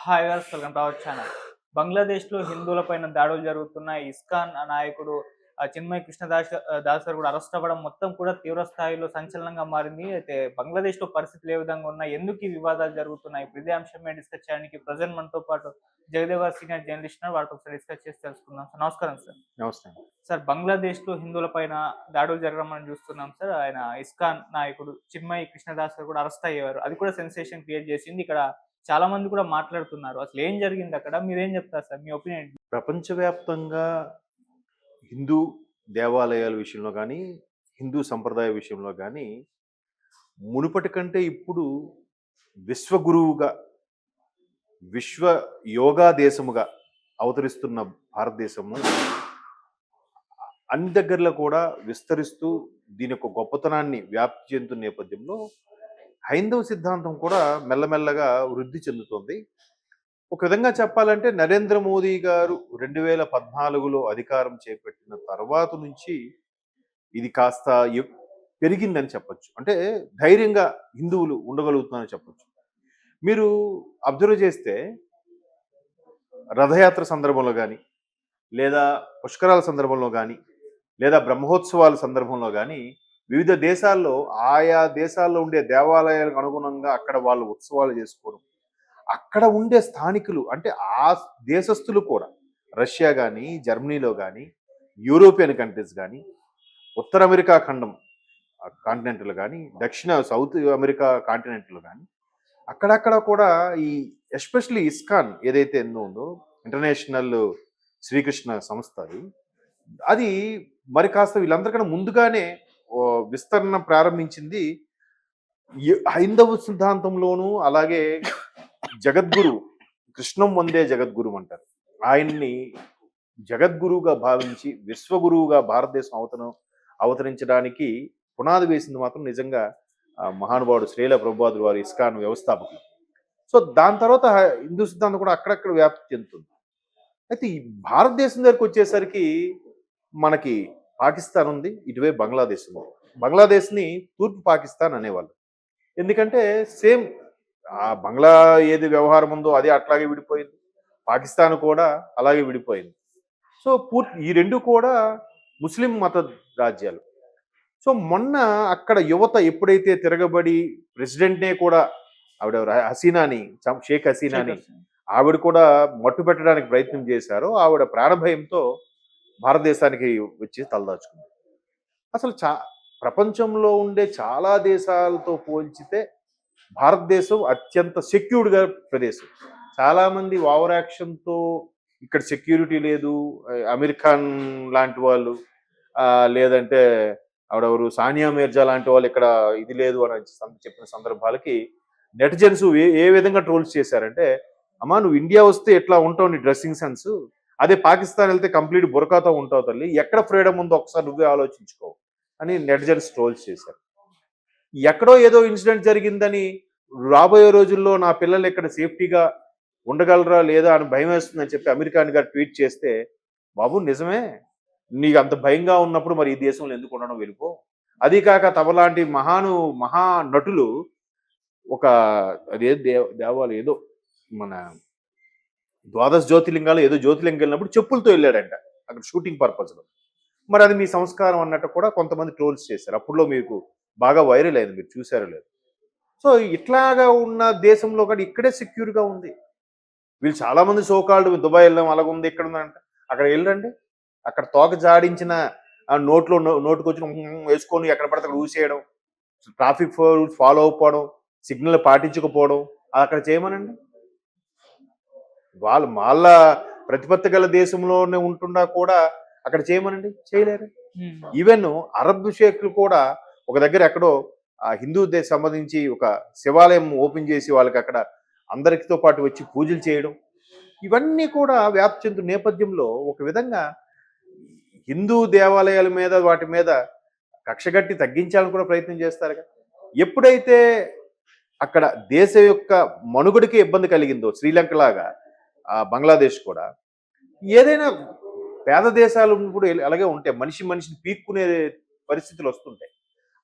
Hi viewers, welcome to our channel. బంగ్లాదేశ్‌లో హిందువులపైన దాడులు జరుగుతున్నాయి. ఇస్కాన్ నాయకుడు చిన్మయ్ దాస్ గారు కూడా అరెస్ట్ అవ్వడం మొత్తం కూడా తీవ్ర స్థాయిలో సంచలనంగా మారింది. అయితే బంగ్లాదేశ్‌లో పరిస్థితులు ఏ విధంగా ఉన్నాయి? ఎందుకు ఈ వివాదాలు జరుగుతున్నాయి? ఇప్పుడు ఇదే అంశం మీద డిస్కస్ చేయడానికి ప్రెజెంట్ మనతో పాటు జగదేవ్ గారు సీనియర్ జర్నలిస్ట్ ఉన్నారు. వారితో ఒకసారి డిస్కస్ చేసి తెలుసుకుందాం. సార్ నమస్కారం సార్. నమస్తే. సార్, బంగ్లాదేశ్‌లో హిందువులపైన దాడులు జరగడం మనం చూస్తున్నాం సార్. ఆయన ఇస్కాన్ నాయకుడు చిన్మయ్ కృష్ణదాస్ గారు కూడా అరెస్ట్ అయ్యారు. అది కూడా సెన్సేషన్ క్రియేట్ చేసింది. ఇక్కడ చాలా మంది కూడా మాట్లాడుతున్నారు. అసలు ఏం జరిగింది అక్కడ? మీరేం చెప్తారు సార్? మీ ఒపీనియన్ ఏంటి? ప్రపంచవ్యాప్తంగా హిందూ దేవాలయాల విషయంలో గానీ, హిందూ సంప్రదాయ విషయంలో గానీ, మునుపటి కంటే ఇప్పుడు విశ్వగురువుగా, విశ్వ యోగా దేశముగా అవతరిస్తున్న భారతదేశము అన్ని దగ్గరలో కూడా విస్తరిస్తూ దీని యొక్క గొప్పతనాన్ని వ్యాప్తి చెందుతున్న నేపథ్యంలో హైందవ సిద్ధాంతం కూడా మెల్లమెల్లగా వృద్ధి చెందుతోంది. ఒక విధంగా చెప్పాలంటే నరేంద్ర మోదీ గారు 2014లో అధికారం చేపట్టిన తర్వాత నుంచి ఇది కాస్త పెరిగిందని చెప్పొచ్చు. అంటే ధైర్యంగా హిందువులు ఉండగలుగుతున్నారని చెప్పొచ్చు. మీరు అబ్జర్వ్ చేస్తే రథయాత్ర సందర్భంలో గానీ, లేదా పుష్కరాల సందర్భంలో గానీ, లేదా బ్రహ్మోత్సవాల సందర్భంలో గానీ, వివిధ దేశాల్లో ఆయా దేశాల్లో ఉండే దేవాలయాలకు అనుగుణంగా అక్కడ వాళ్ళు ఉత్సవాలు చేసుకోవడం, అక్కడ ఉండే స్థానికులు అంటే ఆ దేశస్థులు కూడా రష్యా కానీ, జర్మనీలో కానీ, యూరోపియన్ కంట్రీస్ కానీ, ఉత్తర అమెరికా ఖండం కాంటినెంట్లు కానీ, సౌత్ అమెరికా కాంటినెంట్లు కానీ, అక్కడక్కడ కూడా ఈ ఎస్పెషల్లీ ఇస్కాన్ ఏదైతే ఉందో ఇంటర్నేషనల్ శ్రీకృష్ణ సంస్థ అది మరి కాస్త వీళ్ళందరికన్నా ముందుగానే విస్తరణ ప్రారంభించింది. హైందవ సిద్ధాంతంలోనూ అలాగే జగద్గురు కృష్ణం వందే జగద్గురు అంటారు. ఆయన్ని జగద్గురువుగా భావించి విశ్వగురువుగా భారతదేశం అవతరించడానికి పునాది వేసింది మాత్రం నిజంగా మహానుభావుడు శ్రీల ప్రభుపాదులు వారి ఇస్కాన్ వ్యవస్థాపకులు. సో దాని తర్వాత హిందూ సిద్ధాంతం కూడా అక్కడక్కడ వ్యాప్తి చెందుతుంది. అయితే ఈ భారతదేశం దగ్గరికి వచ్చేసరికి మనకి పాకిస్తాన్ ఉంది, ఇటువైపు బంగ్లాదేశ్ ఉంది. బంగ్లాదేశ్ని తూర్పు పాకిస్తాన్ అనేవాళ్ళు. ఎందుకంటే సేమ్ ఆ బంగ్లా ఏది వ్యవహారం ఉందో అది అట్లాగే విడిపోయింది, పాకిస్తాన్ కూడా అలాగే విడిపోయింది. సో ఈ రెండు కూడా ముస్లిం మత రాజ్యాలు. సో మొన్న అక్కడ యువత ఎప్పుడైతే తిరగబడి ప్రెసిడెంట్నే కూడా ఆవిడ హసీనాని, షేక్ హసీనాని ఆవిడ కూడా మట్టు పెట్టడానికి ప్రయత్నం చేశారో ఆవిడ ప్రాణభయంతో భారతదేశానికి వచ్చి తలదాచుకుంది. అసలు ప్రపంచంలో ఉండే చాలా దేశాలతో పోల్చితే భారతదేశం అత్యంత సెక్యూర్డ్గా ప్రదేశం. చాలామంది ఓవర్ యాక్షన్తో ఇక్కడ సెక్యూరిటీ లేదు, అమెరికన్ లాంటి వాళ్ళు లేదంటే ఆవిడెవరు సానియా మీర్జా లాంటి వాళ్ళు ఇక్కడ ఇది లేదు అని చెప్పిన సందర్భాలకి నెటిజన్స్ ఏ విధంగా ట్రోల్స్ చేశారంటే, అమ్మా నువ్వు ఇండియా వస్తే ఎట్లా ఉంటావు నీ డ్రెస్సింగ్ సెన్స్, అదే పాకిస్తాన్ వెళ్తే కంప్లీట్ బురకాతో ఉంటావు తల్లి, ఎక్కడ ఫ్రీడమ్ ఉందో ఒకసారి నువ్వే ఆలోచించుకో అని నెటిజన్స్ ట్రోల్స్ చేశారు. ఎక్కడో ఏదో ఇన్సిడెంట్ జరిగిందని రాబోయే రోజుల్లో నా పిల్లలు ఇక్కడ సేఫ్టీగా ఉండగలరా లేదా అని భయం వేస్తుందని చెప్పి అమెరికాని గారు ట్వీట్ చేస్తే, బాబు నిజమే, నీకు అంత భయంగా ఉన్నప్పుడు మరి ఈ దేశంలో ఎందుకు ఉండడం, వెళ్ళిపో. అది కాక తమలాంటి మహా నటులు ఒక అదే దేవాలయం ఏదో మన ద్వాదశ జ్యోతిలింగాలు ఏదో జ్యోతిలింగం వెళ్ళినప్పుడు చెప్పులతో వెళ్ళాడంట అక్కడ షూటింగ్ పర్పస్లో. మరి అది మీ సంస్కారం అన్నట్టు కూడా కొంతమంది ట్రోల్స్ చేశారు. అప్పుడులో మీకు బాగా వైరల్ అయింది, మీరు చూసారో లేదు. సో ఇట్లాగా ఉన్న దేశంలో కూడా ఇక్కడే సెక్యూర్గా ఉంది. వీళ్ళు చాలామంది సోకాల్డ్ దుబాయ్ వెళ్ళాం అలాగ ఉంది, ఇక్కడ ఉందంట, అక్కడ వెళ్ళండి, అక్కడ తోక జాడించిన నోటుకొచ్చిన వేసుకొని ఎక్కడ పడితే అక్కడ ఊసేయడం, ట్రాఫిక్ రూల్స్ ఫాలో అవ్వకపోవడం, సిగ్నల్ పాటించకపోవడం అక్కడ చేయమనండి. వాళ్ళ ప్రతిపత్తి గల దేశంలోనే ఉంటున్నా కూడా అక్కడ చేయమనండి, చేయలేరు. ఈవెన్ అరబ్ షేక్లు కూడా ఒక దగ్గర ఎక్కడో హిందూ దేశం సంబంధించి ఒక శివాలయం ఓపెన్ చేసి వాళ్ళకి అక్కడ అందరితో పాటు వచ్చి పూజలు చేయడం, ఇవన్నీ కూడా వ్యాప్తి చెందుతున్న నేపథ్యంలో ఒక విధంగా హిందూ దేవాలయాల మీద వాటి మీద కక్షగట్టి తగ్గించాలని కూడా ప్రయత్నం చేస్తారు కదా. ఎప్పుడైతే అక్కడ దేశం యొక్క మనుగడకి ఇబ్బంది కలిగిందో శ్రీలంక లాగా బంగ్లాదేశ్ కూడా, ఏదైనా పేద దేశాలు కూడా అలాగే ఉంటాయి, మనిషిని పీక్కునే పరిస్థితులు వస్తుంటాయి.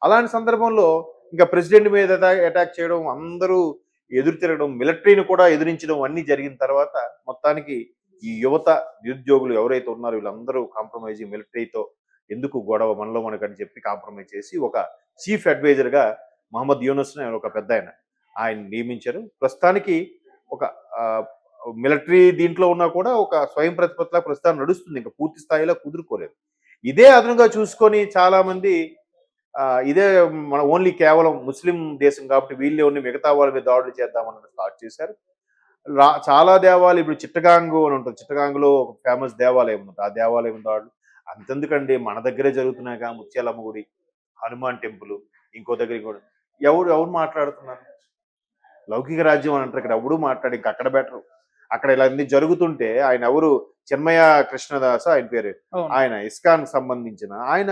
అలాంటి సందర్భంలో ఇంకా ప్రెసిడెంట్ మీద అటాక్ చేయడం, అందరూ ఎదురు తిరగడం, మిలిటరీని కూడా ఎదిరించడం అన్నీ జరిగిన తర్వాత మొత్తానికి ఈ యువత నిరుద్యోగులు ఎవరైతే ఉన్నారో వీళ్ళందరూ కాంప్రమైజ్ మిలిటరీతో ఎందుకు గొడవ మనలో మనకని చెప్పి కాంప్రమైజ్ చేసి ఒక చీఫ్ అడ్వైజర్గా మహమ్మద్ యూనస్ అని ఒక పెద్ద ఆయన నియమించారు. ప్రస్తుతానికి ఒక మిలిటరీ దీంట్లో ఉన్నా కూడా ఒక స్వయం ప్రతిపత్తిలా ప్రస్తుతం నడుస్తుంది. ఇంకా పూర్తి స్థాయిలో కుదురుకోలేదు. ఇదే అదనంగా చూసుకొని చాలా మంది ఇదే మన ఓన్లీ కేవలం ముస్లిం దేశం కాబట్టి వీళ్ళే ఉండి మిగతా వాళ్ళ మీద దాడులు చేద్దామని స్టార్ట్ చేశారు. చాలా దేవాలయాలు ఇప్పుడు చిట్టగాంగు అని ఉంటుంది. చిట్టగాంగులో ఒక ఫేమస్ దేవాలయం ఉంటుంది. ఆ దేవాలయం దాడులు అంతెందుకండి, మన దగ్గరే జరుగుతున్నాయిగా ముత్యాలమ్మ గుడి, హనుమాన్ టెంపుల్, ఇంకో దగ్గర కూడా ఎవరు ఎవరు మాట్లాడుతున్నారు? లౌకిక రాజ్యం అని అంటారు. ఇక్కడ ఎవడు మాట్లాడి ఇంక అక్కడ బెటరు. అక్కడ ఇలా అన్ని జరుగుతుంటే ఆయన ఎవరు, చిన్మయ కృష్ణదాస్ ఆయన పేరు, ఆయన ఇస్కాన్ సంబంధించిన ఆయన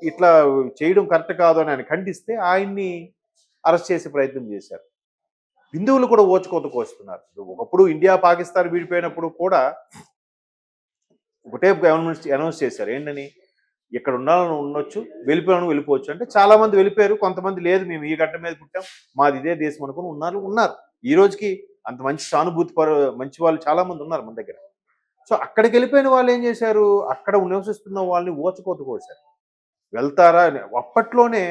ఇట్లా చేయడం కరెక్ట్ కాదు అని ఆయన ఖండిస్తే ఆయన్ని అరెస్ట్ చేసే ప్రయత్నం చేశారు. హిందువులు కూడా ఓచుకోత కోస్తున్నారు. ఒకప్పుడు ఇండియా పాకిస్తాన్ విడిపోయినప్పుడు కూడా ఒకటే గవర్నమెంట్ అనౌన్స్ చేశారు. ఏంటని, ఇక్కడ ఉండాలని ఉండొచ్చు, వెళ్ళిపోయాను వెళ్ళిపోవచ్చు అంటే చాలా మంది వెళ్ళిపోయారు. కొంతమంది లేదు, మేము ఈ గడ్డ మీద పుట్టాం, మాది ఇదే దేశం అనుకుని ఉన్నారు. ఈ రోజుకి అంత మంచి సానుభూతి మంచి వాళ్ళు చాలా మంది ఉన్నారు మన దగ్గర. సో అక్కడికి వెళ్ళిపోయిన వాళ్ళు ఏం చేశారు, అక్కడ నివసిస్తున్న వాళ్ళని ఓచకోత కోసారు. వెళ్తారా అని అప్పట్లోనే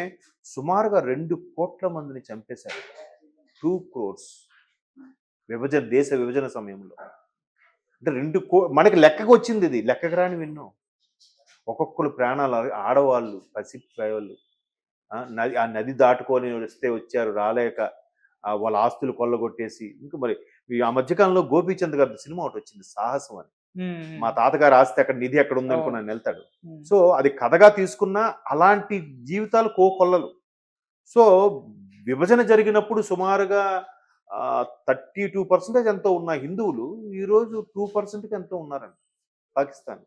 సుమారుగా 2 కోట్ల మందిని చంపేశారు. 2 crores దేశ విభజన సమయంలో. అంటే మనకి లెక్కకు వచ్చింది, ఇది లెక్కకు రాని విన్నాం. ఒక్కొక్కరు ప్రాణాలు, ఆడవాళ్ళు, పసిపిల్లలు ఆ నది దాటుకొని వస్తే వచ్చారు, రాలేక వాళ్ళ ఆస్తులు కొల్లగొట్టేసి. ఇంకా మరి ఆ మధ్యకాలంలో గోపీచంద్ గారి సినిమా ఒకటి వచ్చింది, సాహసం అని. మా తాతగారి ఆస్తి అక్కడ, నిధి ఎక్కడ ఉందనుకుని ఆయన వెళ్తాడు. సో అది కథగా తీసుకున్న అలాంటి జీవితాలు కోకొల్లలు. సో విభజన జరిగినప్పుడు సుమారుగా 32% ఎంతో ఉన్న హిందువులు ఈరోజు 2%కి ఎంతో ఉన్నారండి పాకిస్తాన్.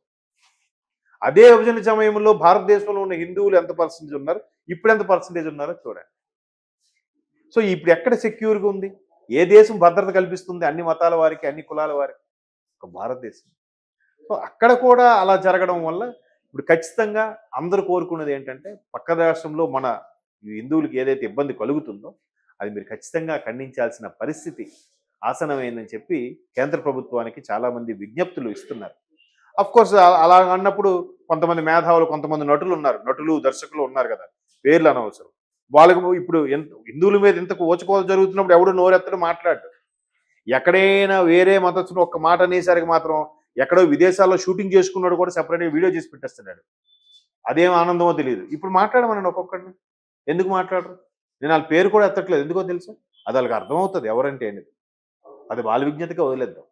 అదే విభజన సమయంలో భారతదేశంలో ఉన్న హిందువులు ఎంత పర్సెంటేజ్ ఉన్నారు, ఇప్పుడు ఎంత పర్సెంటేజ్ ఉన్నారో చూడండి. సో ఇప్పుడు ఎక్కడ సెక్యూర్గా ఉంది, ఏ దేశం భద్రత కల్పిస్తుంది అన్ని మతాల వారికి, అన్ని కులాల వారికి? ఒక భారతదేశం. సో అక్కడ కూడా అలా జరగడం వల్ల ఇప్పుడు ఖచ్చితంగా అందరూ కోరుకున్నది ఏంటంటే, పక్క రాష్ట్రంలో మన హిందువులకి ఏదైతే ఇబ్బంది కలుగుతుందో అది మీరు ఖచ్చితంగా ఖండించాల్సిన పరిస్థితి ఆసనమైందని చెప్పి కేంద్ర ప్రభుత్వానికి చాలామంది విజ్ఞప్తులు ఇస్తున్నారు. కోర్స్ అలా అన్నప్పుడు కొంతమంది మేధావులు, కొంతమంది నటులు, దర్శకులు ఉన్నారు కదా, పేర్లు అనవసరం. వాళ్ళకు ఇప్పుడు హిందువుల మీద ఇంతకు ఓచుకోలు జరుగుతున్నప్పుడు ఎవడు నోరెత్తడు, మాట్లాడు. ఎక్కడైనా వేరే మతస్థుడు ఒక్క మాట అనేసరికి మాత్రం ఎక్కడో విదేశాల్లో షూటింగ్ చేసుకున్నాడు కూడా సెపరేట్గా వీడియో చేసి పెట్టేస్తున్నాడు. అదేం ఆనందమో తెలియదు. ఇప్పుడు మాట్లాడమనండి ఒక్కొక్కడిని, ఎందుకు మాట్లాడరు? నేను వాళ్ళ పేరు కూడా ఎత్తట్లేదు, ఎందుకో తెలుసా? అది వాళ్ళకి అర్థమవుతుంది ఎవరంటే అనేది. అది వాళ్ళ విజ్ఞతగా వదిలేద్దాం.